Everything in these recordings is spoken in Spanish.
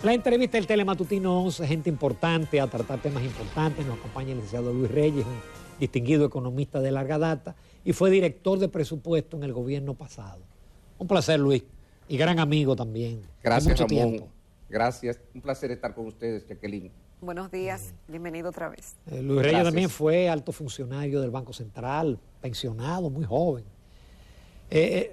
La entrevista del Telematutino 11, gente importante a tratar temas importantes. Nos acompaña el licenciado Luis Reyes, un distinguido economista de larga data y fue director de presupuesto en el gobierno pasado. Un placer, Luis, y gran amigo también. Gracias, Ramón. Tiempo. Gracias. Un placer estar con ustedes, Jacqueline. Buenos días, bienvenido otra vez. Luis Reyes también fue alto funcionario del Banco Central, pensionado, muy joven.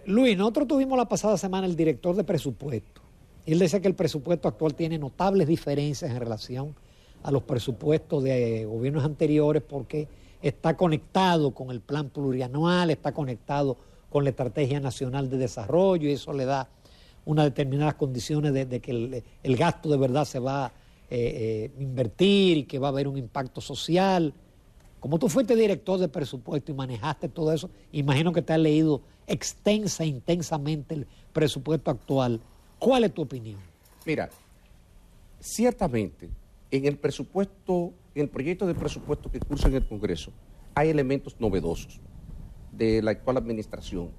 Luis, nosotros tuvimos la pasada semana el director de presupuesto. Y él decía que el presupuesto actual tiene notables diferencias en relación a los presupuestos de gobiernos anteriores porque está conectado con el plan plurianual, está conectado con la Estrategia Nacional de Desarrollo y eso le da unas determinadas condiciones de que el gasto de verdad se va a invertir y que va a haber un impacto social. Como tú fuiste director de presupuesto y manejaste todo eso, imagino que te has leído extensa e intensamente el presupuesto actual. ¿Cuál es tu opinión? Mira, ciertamente en el presupuesto, en el proyecto de presupuesto que cursa en el Congreso, hay elementos novedosos de la actual administración.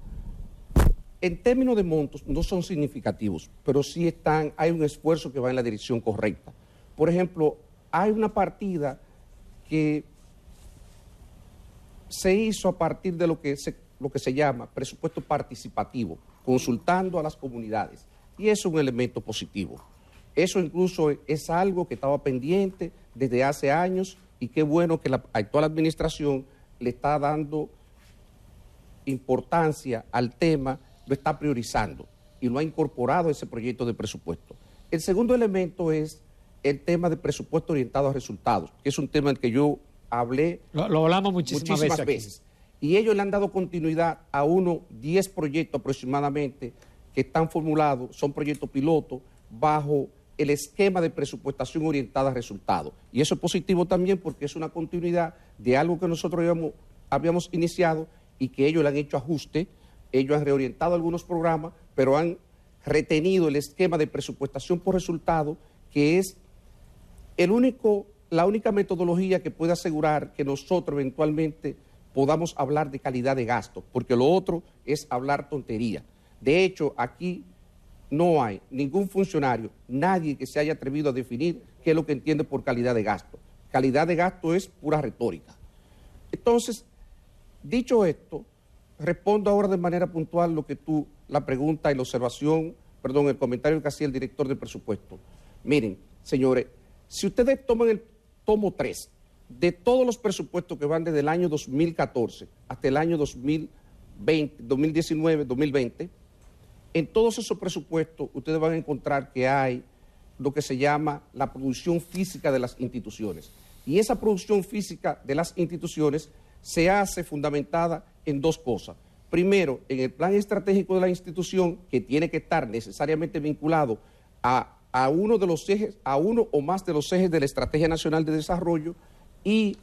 En términos de montos no son significativos, pero sí hay un esfuerzo que va en la dirección correcta. Por ejemplo, hay una partida que se hizo a partir de lo que se llama presupuesto participativo, consultando a las comunidades. Y eso es un elemento positivo. Eso incluso es algo que estaba pendiente desde hace años y qué bueno que la actual administración le está dando importancia al tema, lo está priorizando y lo ha incorporado a ese proyecto de presupuesto. El segundo elemento es el tema de presupuesto orientado a resultados, que es un tema del que yo hablé lo hablamos muchísimas veces. Y ellos le han dado continuidad a unos 10 proyectos aproximadamente que están formulados, son proyectos pilotos, bajo el esquema de presupuestación orientada a resultados. Y eso es positivo también porque es una continuidad de algo que nosotros habíamos iniciado y que ellos le han hecho ajuste, ellos han reorientado algunos programas, pero han retenido el esquema de presupuestación por resultado, que es la única metodología que puede asegurar que nosotros eventualmente podamos hablar de calidad de gasto, porque lo otro es hablar tontería. De hecho, aquí no hay ningún funcionario, nadie que se haya atrevido a definir qué es lo que entiende por calidad de gasto. Calidad de gasto es pura retórica. Entonces, dicho esto, respondo ahora de manera puntual la pregunta y la observación, el comentario que hacía el director de presupuesto. Miren, señores, si ustedes toman el tomo 3 de todos los presupuestos que van desde el año 2014 hasta el año 2019, 2020, en todos esos presupuestos ustedes van a encontrar que hay lo que se llama la producción física de las instituciones. Y esa producción física de las instituciones se hace fundamentada en dos cosas. Primero, en el plan estratégico de la institución, que tiene que estar necesariamente vinculado a uno de los ejes, a uno o más de los ejes de la Estrategia Nacional de Desarrollo, y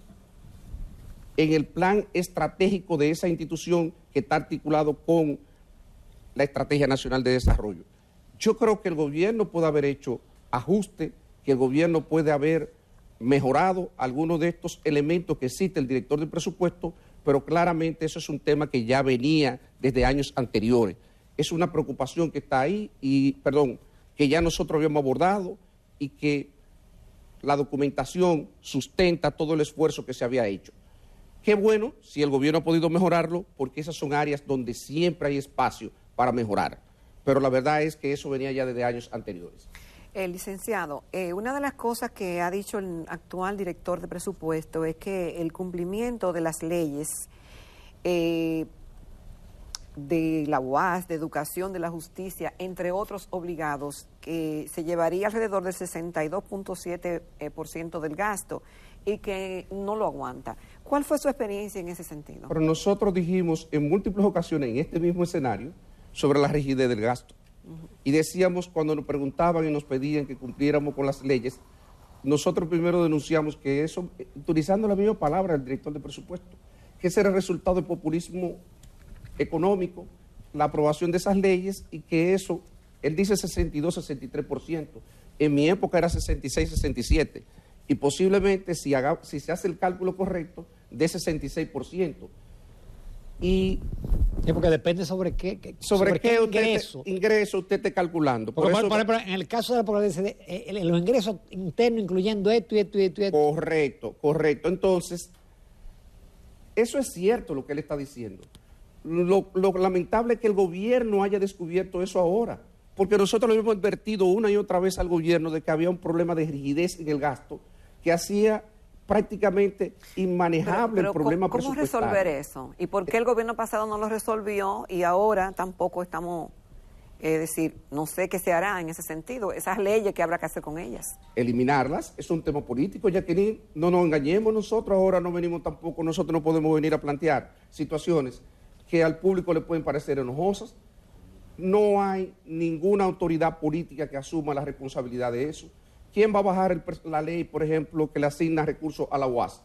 en el plan estratégico de esa institución que está articulado con la Estrategia Nacional de Desarrollo. Yo creo que el gobierno puede haber hecho ajuste, que el gobierno puede haber mejorado algunos de estos elementos que cita el director del presupuesto, pero claramente eso es un tema que ya venía desde años anteriores. Es una preocupación que está ahí que ya nosotros habíamos abordado y que la documentación sustenta todo el esfuerzo que se había hecho. Qué bueno si el gobierno ha podido mejorarlo, porque esas son áreas donde siempre hay espacio para mejorar. Pero la verdad es que eso venía ya desde años anteriores. Licenciado, una de las cosas que ha dicho el actual director de presupuesto es que el cumplimiento de las leyes de la UAS, de educación, de la justicia, entre otros obligados, que se llevaría alrededor del 62.7% del gasto y que no lo aguanta. ¿Cuál fue su experiencia en ese sentido? Pero nosotros dijimos en múltiples ocasiones en este mismo escenario sobre la rigidez del gasto. Y decíamos, cuando nos preguntaban y nos pedían que cumpliéramos con las leyes, nosotros primero denunciamos que eso, utilizando la misma palabra del director de presupuesto, que ese era el resultado del populismo económico, la aprobación de esas leyes, y que eso, él dice 62, 63%, en mi época era 66, 67%, y posiblemente si se hace el cálculo correcto, de 66%. Y Sí, porque depende sobre qué, sobre qué ingreso. ingreso usted esté calculando. Por ejemplo, en el caso de la población, los ingresos internos, incluyendo esto y esto y esto y esto. Correcto. Entonces, eso es cierto lo que él está diciendo. Lo lamentable es que el gobierno haya descubierto eso ahora, porque nosotros lo hemos advertido una y otra vez al gobierno de que había un problema de rigidez en el gasto que hacía prácticamente inmanejable el problema presupuestario. ¿Cómo resolver eso? ¿Y por qué el gobierno pasado no lo resolvió y ahora tampoco estamos, decir, no sé qué se hará en ese sentido? Esas leyes, ¿qué habrá que hacer con ellas? Eliminarlas es un tema político, ya que no nos engañemos nosotros, ahora no venimos tampoco, nosotros no podemos venir a plantear situaciones que al público le pueden parecer enojosas. No hay ninguna autoridad política que asuma la responsabilidad de eso. ¿Quién va a bajar la ley, por ejemplo, que le asigna recursos a la UAS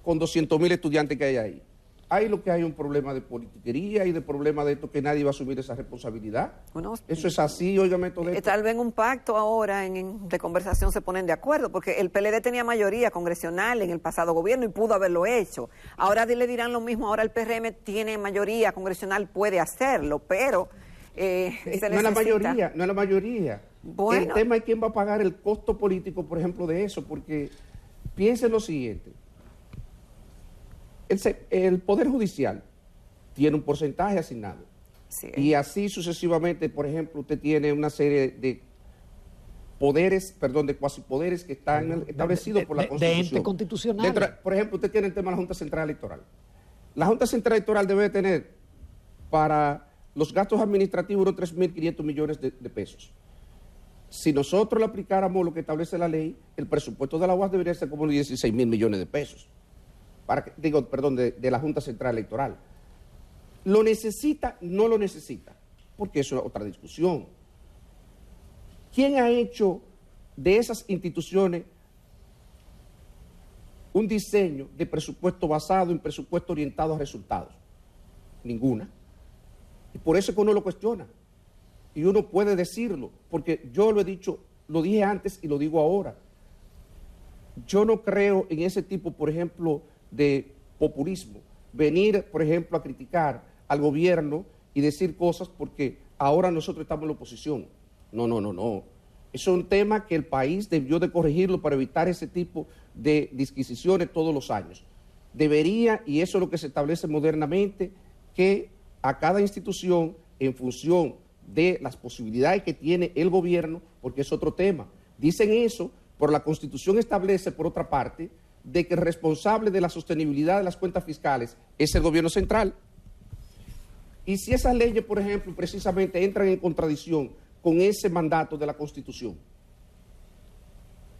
con 200,000 estudiantes que hay ahí? Ahí lo que hay un problema de politiquería y de problema de esto que nadie va a asumir esa responsabilidad. Bueno, eso es así, óigame todo esto. Tal vez en un pacto ahora de conversación se ponen de acuerdo, porque el PLD tenía mayoría congresional en el pasado gobierno y pudo haberlo hecho. Ahora le dirán lo mismo, ahora el PRM tiene mayoría congresional, puede hacerlo, pero se necesita. No es la mayoría. Bueno. El tema es quién va a pagar el costo político, por ejemplo, de eso, porque piensen lo siguiente. El Poder Judicial tiene un porcentaje asignado. Sí. Y así sucesivamente, por ejemplo, usted tiene una serie de poderes, de cuasipoderes que están establecidos por la Constitución. De ente constitucional. Por ejemplo, usted tiene el tema de la Junta Central Electoral. La Junta Central Electoral debe tener para los gastos administrativos unos 3.500 millones de pesos. Si nosotros le aplicáramos lo que establece la ley, el presupuesto de la UAS debería ser como 16.000 millones de pesos. De la Junta Central Electoral. ¿Lo necesita? No lo necesita, porque eso es otra discusión. ¿Quién ha hecho de esas instituciones un diseño de presupuesto basado en presupuesto orientado a resultados? Ninguna. Y por eso es que uno lo cuestiona. Y uno puede decirlo, porque yo lo he dicho, lo dije antes y lo digo ahora. Yo no creo en ese tipo, por ejemplo, de populismo. Venir, por ejemplo, a criticar al gobierno y decir cosas porque ahora nosotros estamos en la oposición. No. Eso es un tema que el país debió de corregirlo para evitar ese tipo de disquisiciones todos los años. Debería, y eso es lo que se establece modernamente, que a cada institución, en función de las posibilidades que tiene el gobierno, porque es otro tema. Dicen eso, pero la Constitución establece, por otra parte, de que el responsable de la sostenibilidad de las cuentas fiscales es el gobierno central. Y si esas leyes, por ejemplo, precisamente entran en contradicción con ese mandato de la Constitución,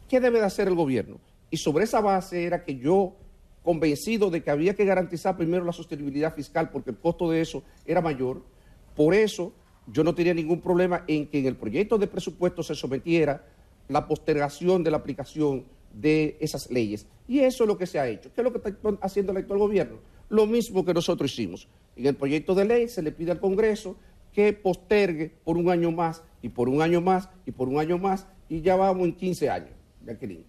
¿qué debe de hacer el gobierno? Y sobre esa base era que yo, convencido de que había que garantizar primero la sostenibilidad fiscal porque el costo de eso era mayor, por eso yo no tenía ningún problema en que en el proyecto de presupuesto se sometiera la postergación de la aplicación de esas leyes. Y eso es lo que se ha hecho. ¿Qué es lo que está haciendo el actual gobierno? Lo mismo que nosotros hicimos. En el proyecto de ley se le pide al Congreso que postergue por un año más, y por un año más, y por un año más, y ya vamos en 15 años, Jacqueline.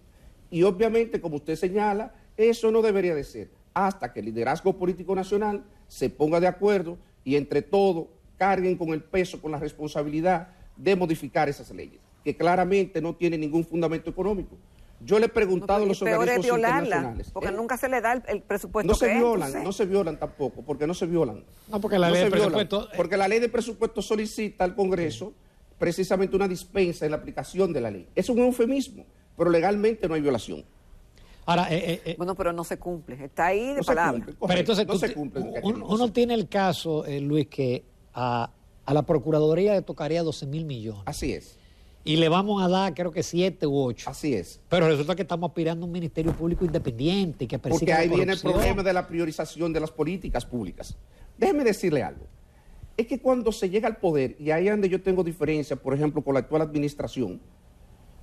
Y obviamente, como usted señala, eso no debería de ser, hasta que el liderazgo político nacional se ponga de acuerdo y entre todos carguen con el peso, con la responsabilidad de modificar esas leyes, que claramente no tienen ningún fundamento económico. Yo le he preguntado a los organismos internacionales. Porque nunca se le da el presupuesto. No se violan tampoco, porque no se violan. No, porque la ley de presupuesto... Porque la ley de presupuesto solicita al Congreso precisamente una dispensa en la aplicación de la ley. Es un eufemismo, pero legalmente no hay violación. Ahora, bueno, pero no se cumple, está ahí de palabra. Pero entonces no se cumple. Uno tiene el caso, Luis, que a la Procuraduría le tocaría 12.000 millones. Así es. Y le vamos a dar, creo que 7 u 8. Así es. Pero resulta que estamos aspirando a un Ministerio Público independiente que persiga porque ahí viene el problema de la priorización de las políticas públicas. Déjeme decirle algo. Es que cuando se llega al poder, y ahí es donde yo tengo diferencia, por ejemplo, con la actual administración,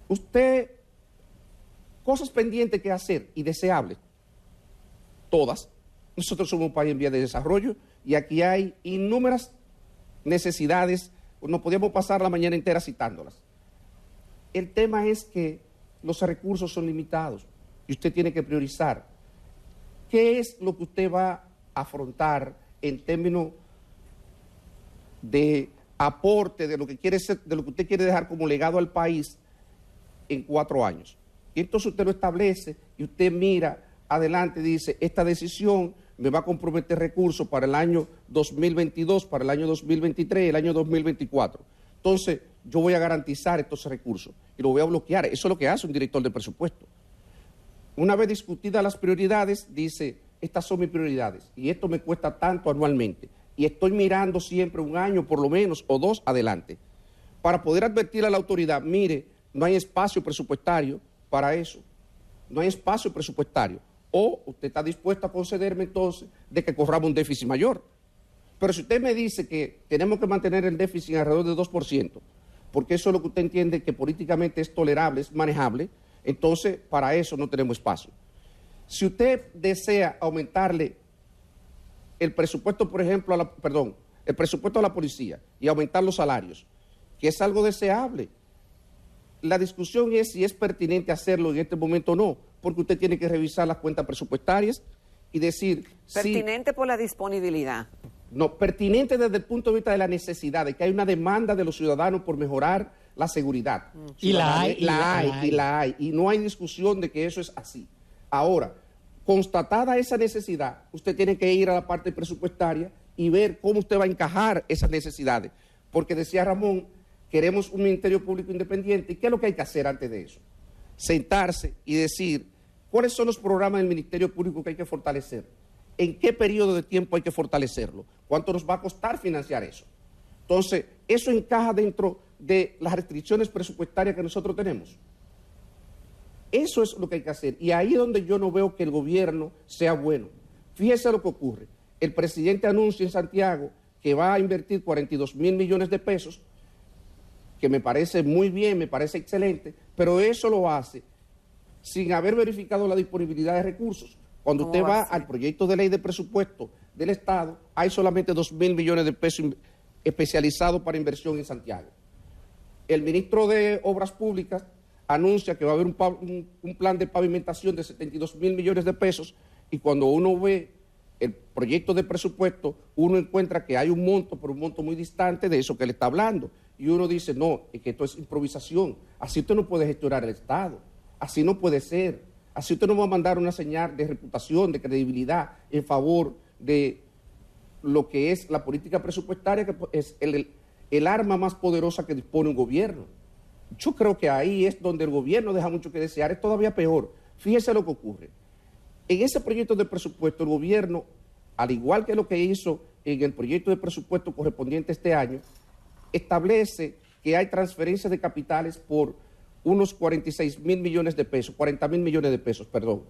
usted, cosas pendientes que hacer y deseables, todas. Nosotros somos un país en vía de desarrollo y aquí hay innúmeras necesidades, nos podíamos pasar la mañana entera citándolas. El tema es que los recursos son limitados y usted tiene que priorizar. ¿Qué es lo que usted va a afrontar en términos de aporte de lo que quiere ser, de lo que usted quiere dejar como legado al país en 4 años. Y entonces usted lo establece y usted mira adelante y dice, esta decisión me va a comprometer recursos para el año 2022, para el año 2023, el año 2024. Entonces, yo voy a garantizar estos recursos y lo voy a bloquear. Eso es lo que hace un director de presupuesto. Una vez discutidas las prioridades, dice, estas son mis prioridades y esto me cuesta tanto anualmente. Y estoy mirando siempre 1 año por lo menos o 2 adelante, para poder advertir a la autoridad, mire, no hay espacio presupuestario para eso, no hay espacio presupuestario. O usted está dispuesto a concederme entonces de que corramos un déficit mayor. Pero si usted me dice que tenemos que mantener el déficit alrededor de 2%, porque eso es lo que usted entiende que políticamente es tolerable, es manejable, entonces para eso no tenemos espacio. Si usted desea aumentarle el presupuesto, por ejemplo, el presupuesto a la policía y aumentar los salarios, que es algo deseable, la discusión es si es pertinente hacerlo en este momento o no, porque usted tiene que revisar las cuentas presupuestarias y decir... Pertinente por la disponibilidad. No, pertinente desde el punto de vista de la necesidad, de que hay una demanda de los ciudadanos por mejorar la seguridad. Y la hay. Y no hay discusión de que eso es así. Ahora, constatada esa necesidad, usted tiene que ir a la parte presupuestaria y ver cómo usted va a encajar esas necesidades. Porque decía Ramón, queremos un Ministerio Público Independiente. ¿Y qué es lo que hay que hacer antes de eso? Sentarse y decir, ¿cuáles son los programas del Ministerio Público que hay que fortalecer? ¿En qué periodo de tiempo hay que fortalecerlo? ¿Cuánto nos va a costar financiar eso? Entonces, eso encaja dentro de las restricciones presupuestarias que nosotros tenemos. Eso es lo que hay que hacer. Y ahí es donde yo no veo que el gobierno sea bueno. Fíjese lo que ocurre. El presidente anuncia en Santiago que va a invertir 42.000 millones de pesos, que me parece muy bien, me parece excelente, pero eso lo hace sin haber verificado la disponibilidad de recursos. Cuando usted va al proyecto de ley de presupuesto del Estado, hay solamente 2.000 millones de pesos especializados para inversión en Santiago. El ministro de Obras Públicas anuncia que va a haber un plan de pavimentación de 72.000 millones de pesos y cuando uno ve el proyecto de presupuesto, uno encuentra que hay un monto, pero un monto muy distante de eso que le está hablando. Y uno dice, no, es que esto es improvisación. Así usted no puede gestionar el Estado. Así no puede ser. Así usted no va a mandar una señal de reputación, de credibilidad en favor de lo que es la política presupuestaria, que es el arma más poderosa que dispone un gobierno. Yo creo que ahí es donde el gobierno deja mucho que desear. Es todavía peor. Fíjese lo que ocurre. En ese proyecto de presupuesto, el gobierno, al igual que lo que hizo en el proyecto de presupuesto correspondiente este año, establece que hay transferencias de capitales por unos 46.000 millones de pesos, 40.000 millones de pesos, perdón.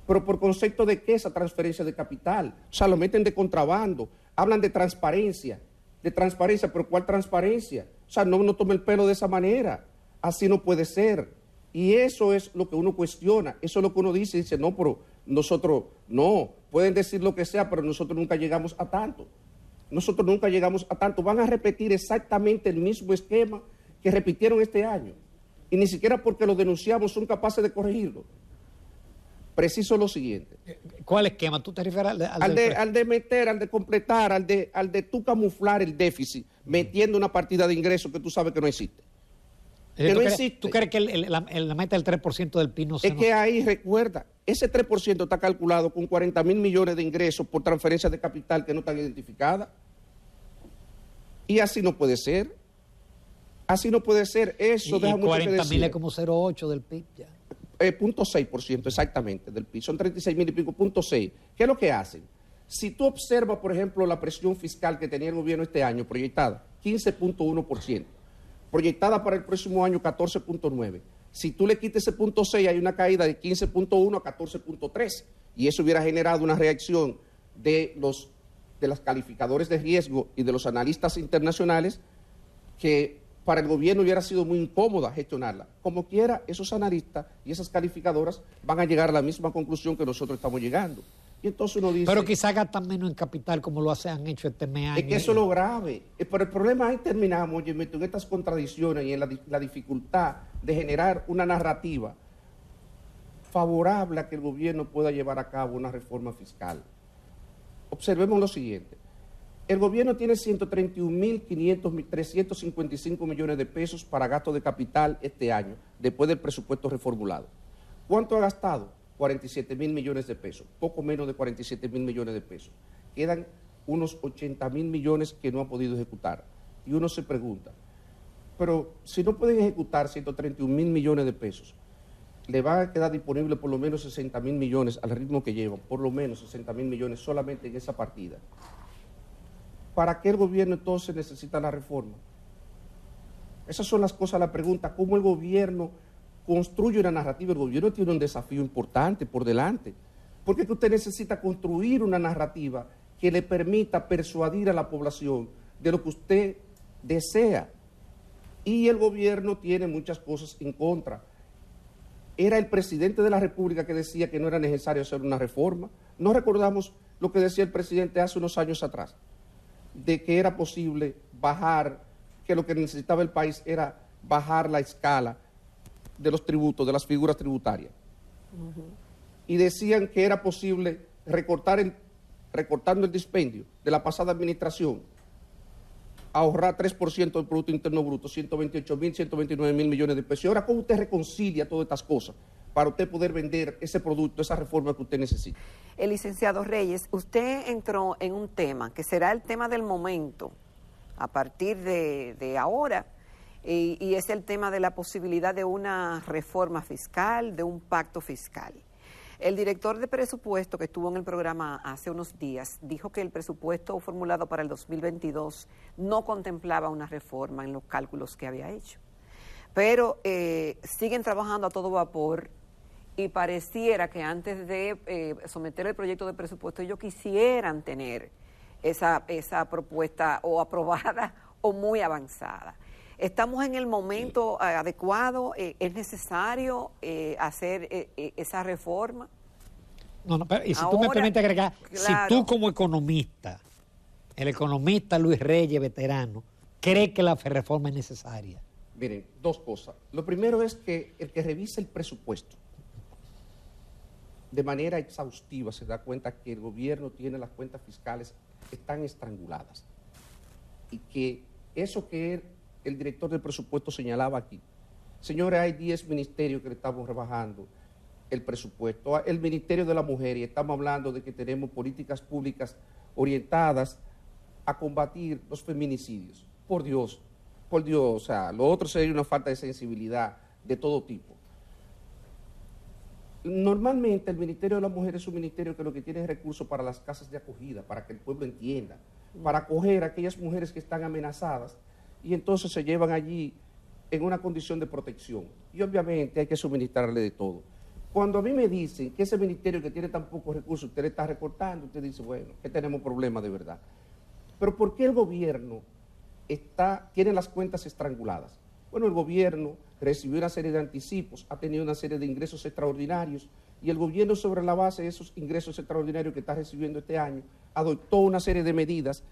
Pero por concepto de qué esa transferencia de capital, o sea, lo meten de contrabando, hablan de transparencia, pero ¿cuál transparencia? O sea, no tome el pelo de esa manera, así no puede ser. Y eso es lo que uno cuestiona, eso es lo que uno dice, no, pero nosotros no, pueden decir lo que sea, pero nosotros nunca llegamos a tanto. Nosotros nunca llegamos a tanto. Van a repetir exactamente el mismo esquema que repitieron este año. Y ni siquiera porque lo denunciamos son capaces de corregirlo. Preciso lo siguiente. ¿Cuál esquema? ¿Tú te refieres al de meter, al de completar, al de tú camuflar el déficit, metiendo una partida de ingresos que tú sabes que no existe? Que no existe. ¿Tú crees que la meta del 3% del PIB no se... Es que ahí, recuerda, ese 3% está calculado con 40.000 millones de ingresos por transferencias de capital que no están identificadas. Y así no puede ser. Así no puede ser. Eso deja mucho que decir. 40.000 es como 0,8 del PIB ya. 0.6% exactamente del PIB. Son 36.000 y pico, 0.6. ¿Qué es lo que hacen? Si tú observas, por ejemplo, la presión fiscal que tenía el gobierno este año, proyectada, 15.1%. Proyectada para el próximo año, 14.9%. Si tú le quites ese 0.6, hay una caída de 15.1 a 14.3. Y eso hubiera generado una reacción de las calificadores de riesgo y de los analistas internacionales que para el gobierno hubiera sido muy incómoda gestionarla. Como quiera, esos analistas y esas calificadoras van a llegar a la misma conclusión que nosotros estamos llegando. Y entonces uno dice... Pero quizá gastan menos en capital como lo han hecho este mes. Es que eso es lo grave. Pero el problema ahí terminamos, oye, en estas contradicciones y en la dificultad de generar una narrativa favorable a que el gobierno pueda llevar a cabo una reforma fiscal. Observemos lo siguiente. El gobierno tiene 131.355 millones de pesos para gasto de capital este año, después del presupuesto reformulado. ¿Cuánto ha gastado? 47.000 millones de pesos, poco menos de 47.000 millones de pesos. Quedan unos 80.000 millones que no ha podido ejecutar. Y uno se pregunta, pero si no pueden ejecutar 131.000 millones de pesos, le van a quedar disponible por lo menos 60.000 millones al ritmo que llevan, por lo menos 60.000 millones solamente en esa partida. ¿Para qué el gobierno entonces necesita la reforma? Esas son las cosas, la pregunta, ¿cómo el gobierno construye una narrativa? El gobierno tiene un desafío importante por delante, porque es que usted necesita construir una narrativa que le permita persuadir a la población de lo que usted desea. Y el gobierno tiene muchas cosas en contra. Era el presidente de la República que decía que no era necesario hacer una reforma. ¿No recordamos lo que decía el presidente hace unos años atrás? De que era posible bajar, que lo que necesitaba el país era bajar la escala de los tributos, de las figuras tributarias. Y decían que era posible recortando el dispendio de la pasada administración, ahorrar 3% del Producto Interno Bruto, 128.000, 129.000 millones de pesos. Y ahora, ¿cómo usted reconcilia todas estas cosas para usted poder vender ese producto, esa reforma que usted necesita? El licenciado Reyes, usted entró en un tema que será el tema del momento a partir de ahora, y es el tema de la posibilidad de una reforma fiscal, de un pacto fiscal. El director de presupuesto que estuvo en el programa hace unos días dijo que el presupuesto formulado para el 2022 no contemplaba una reforma en los cálculos que había hecho. Pero siguen trabajando a todo vapor y pareciera que antes de someter el proyecto de presupuesto ellos quisieran tener esa propuesta o aprobada o muy avanzada. ¿Estamos en el momento adecuado? ¿Es necesario hacer esa reforma? No, pero, y si ahora, tú me permites agregar, claro, si tú como economista, el economista Luis Reyes, veterano, cree que la reforma es necesaria. Miren, dos cosas. Lo primero es que el que revisa el presupuesto de manera exhaustiva se da cuenta que el gobierno tiene las cuentas fiscales que están estranguladas y que eso que el director del presupuesto señalaba aquí, señores, hay 10 ministerios que le estamos rebajando el presupuesto, el Ministerio de la Mujer, y estamos hablando de que tenemos políticas públicas orientadas a combatir los feminicidios. Por Dios, o sea, lo otro sería una falta de sensibilidad de todo tipo. Normalmente el Ministerio de la Mujer es un ministerio que lo que tiene es recursos para las casas de acogida, para que el pueblo entienda, para acoger a aquellas mujeres que están amenazadas y entonces se llevan allí en una condición de protección. Y obviamente hay que suministrarle de todo. Cuando a mí me dicen que ese ministerio que tiene tan pocos recursos, usted le está recortando, usted dice, bueno, que tenemos problemas de verdad. Pero ¿por qué el gobierno tiene las cuentas estranguladas? Bueno, el gobierno recibió una serie de anticipos, ha tenido una serie de ingresos extraordinarios y el gobierno, sobre la base de esos ingresos extraordinarios que está recibiendo este año, adoptó una serie de medidas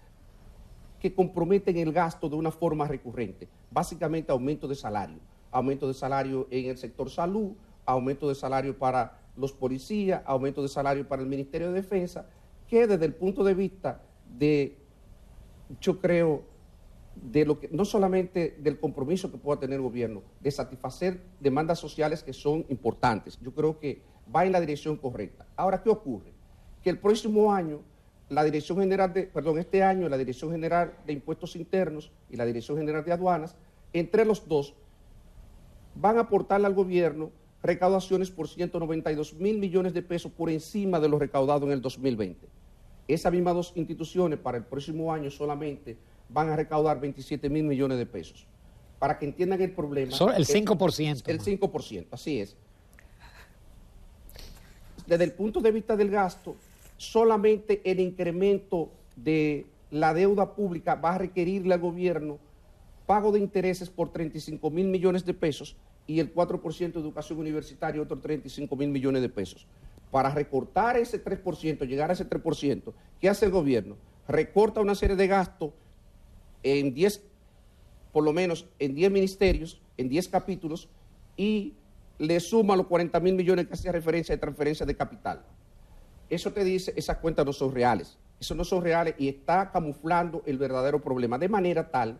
que comprometen el gasto de una forma recurrente, básicamente aumento de salario en el sector salud, aumento de salario para los policías, aumento de salario para el Ministerio de Defensa, que desde el punto de vista de, yo creo, de lo que no solamente del compromiso que pueda tener el gobierno, de satisfacer demandas sociales que son importantes, yo creo que va en la dirección correcta. Ahora, ¿qué ocurre? Que el próximo año este año la Dirección General de Impuestos Internos y la Dirección General de Aduanas, entre los dos, van a aportarle al gobierno recaudaciones por 192.000 millones de pesos por encima de lo recaudado en el 2020. Esas mismas dos instituciones para el próximo año solamente van a recaudar 27.000 millones de pesos. Para que entiendan el problema. Solo el 5%. El 5%, así es. Desde el punto de vista del gasto, solamente el incremento de la deuda pública va a requerirle al gobierno pago de intereses por 35.000 millones de pesos y el 4% de educación universitaria, otros 35.000 millones de pesos. Para recortar ese 3%, llegar a ese 3%, ¿qué hace el gobierno? Recorta una serie de gastos en 10, por lo menos en 10 ministerios, en 10 capítulos, y le suma los 40.000 millones que hacía referencia de transferencia de capital. Eso te dice, esas cuentas no son reales. Esos no son reales y está camuflando el verdadero problema. De manera tal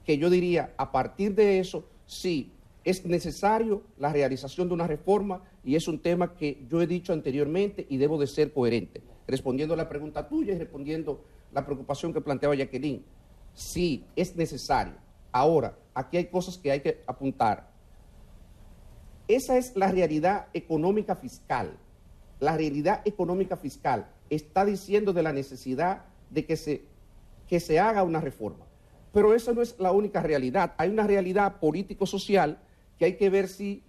que yo diría, a partir de eso, sí, es necesario la realización de una reforma y es un tema que yo he dicho anteriormente y debo de ser coherente. Respondiendo a la pregunta tuya y respondiendo la preocupación que planteaba Jacqueline, sí, es necesario. Ahora, aquí hay cosas que hay que apuntar. Esa es la realidad económica fiscal. La realidad económica fiscal está diciendo de la necesidad de que se haga una reforma. Pero esa no es la única realidad. Hay una realidad político-social que hay que ver si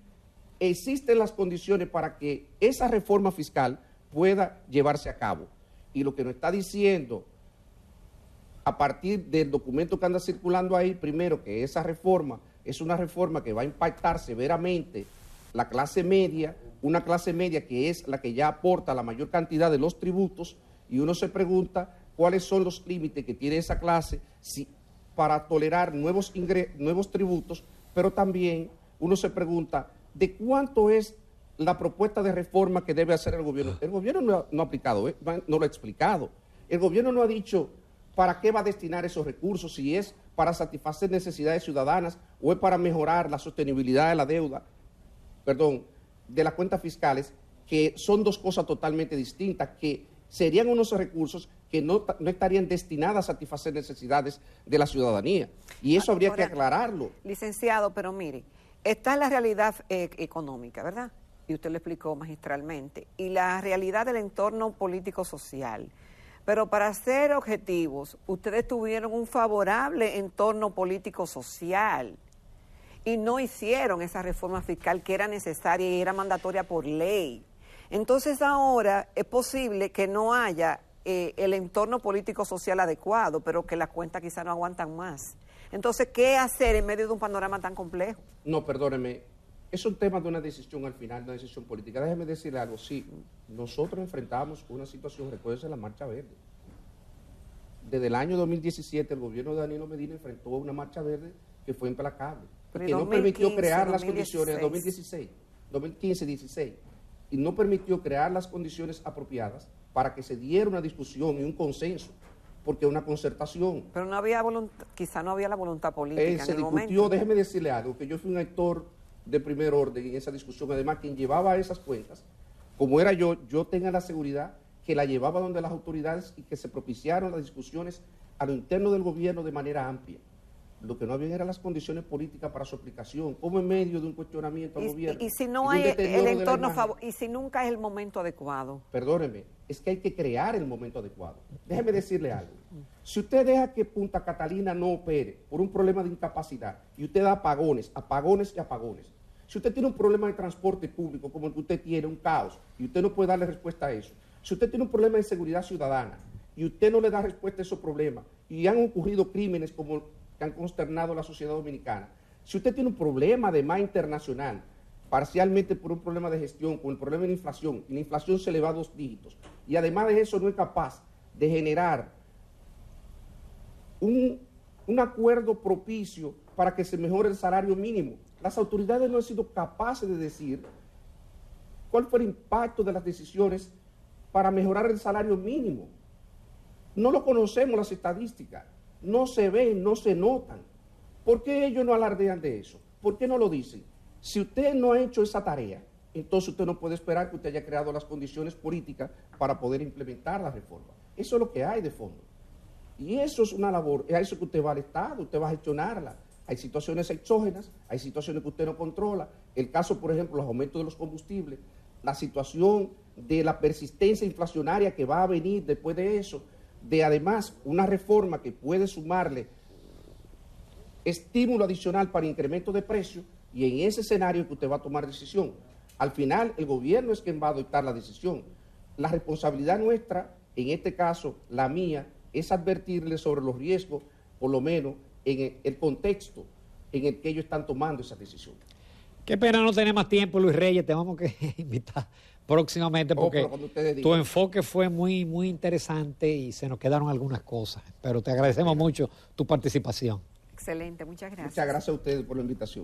existen las condiciones para que esa reforma fiscal pueda llevarse a cabo. Y lo que nos está diciendo, a partir del documento que anda circulando ahí, primero que esa reforma es una reforma que va a impactar severamente la clase media, una clase media que es la que ya aporta la mayor cantidad de los tributos, y uno se pregunta cuáles son los límites que tiene esa clase para tolerar nuevos tributos, pero también uno se pregunta de cuánto es la propuesta de reforma que debe hacer el gobierno. El gobierno no ha aplicado, no lo ha explicado. El gobierno no ha dicho para qué va a destinar esos recursos, si es para satisfacer necesidades ciudadanas o es para mejorar la sostenibilidad de la deuda, de las cuentas fiscales, que son dos cosas totalmente distintas, que serían unos recursos que no estarían destinados a satisfacer necesidades de la ciudadanía. Y eso habría que aclararlo. Licenciado, pero mire, está la realidad económica, ¿verdad? Y usted lo explicó magistralmente. Y la realidad del entorno político-social. Pero para ser objetivos, ustedes tuvieron un favorable entorno político-social y no hicieron esa reforma fiscal que era necesaria y era mandatoria por ley. Entonces ahora es posible que no haya el entorno político-social adecuado, pero que las cuentas quizás no aguantan más. Entonces, ¿qué hacer en medio de un panorama tan complejo? No, perdóneme, es un tema de una decisión al final, una decisión política. Déjeme decirle algo, sí, nosotros enfrentamos una situación, recuérdense la Marcha Verde. Desde el año 2017 el gobierno de Danilo Medina enfrentó una Marcha Verde que fue implacable, que no permitió crear las condiciones en 2015-16, y no permitió crear las condiciones apropiadas para que se diera una discusión y un consenso, porque una concertación. Pero no había voluntad, quizá no había la voluntad política en se el discutió, momento. Déjeme decirle algo, que yo fui un actor de primer orden en esa discusión. Además, quien llevaba esas cuentas, como era yo tenga la seguridad que la llevaba donde las autoridades y que se propiciaron las discusiones a lo interno del gobierno de manera amplia. Lo que no había eran las condiciones políticas para su aplicación, como en medio de un cuestionamiento al gobierno. Y si no hay el entorno y si nunca es el momento adecuado. Perdóneme, es que hay que crear el momento adecuado. Déjeme decirle algo. Si usted deja que Punta Catalina no opere por un problema de incapacidad y usted da apagones y apagones, si usted tiene un problema de transporte público como el que usted tiene, un caos, y usted no puede darle respuesta a eso, si usted tiene un problema de seguridad ciudadana y usted no le da respuesta a esos problemas, y han ocurrido crímenes como que han consternado a la sociedad dominicana, si usted tiene un problema de más internacional, parcialmente por un problema de gestión, con el problema de la inflación se le va a 2 dígitos, y además de eso no es capaz de generar un acuerdo propicio para que se mejore el salario mínimo. Las autoridades no han sido capaces de decir cuál fue el impacto de las decisiones para mejorar el salario mínimo. No lo conocemos, las estadísticas, no se ven, no se notan. ¿Por qué ellos no alardean de eso? ¿Por qué no lo dicen? Si usted no ha hecho esa tarea, entonces usted no puede esperar que usted haya creado las condiciones políticas para poder implementar la reforma. Eso es lo que hay de fondo. Y eso es una labor, es a eso que usted va al Estado, usted va a gestionarla. Hay situaciones exógenas, hay situaciones que usted no controla. El caso, por ejemplo, los aumentos de los combustibles, la situación de la persistencia inflacionaria que va a venir después de eso, de además una reforma que puede sumarle estímulo adicional para incremento de precios, y en ese escenario que usted va a tomar decisión. Al final, el gobierno es quien va a adoptar la decisión. La responsabilidad nuestra, en este caso, la mía, es advertirle sobre los riesgos, por lo menos en el contexto en el que ellos están tomando esa decisión. Qué pena no tener más tiempo, Luis Reyes, te vamos que invitar próximamente porque tu enfoque fue muy, muy interesante y se nos quedaron algunas cosas, pero te agradecemos mucho tu participación. Excelente, muchas gracias. Muchas gracias a ustedes por la invitación.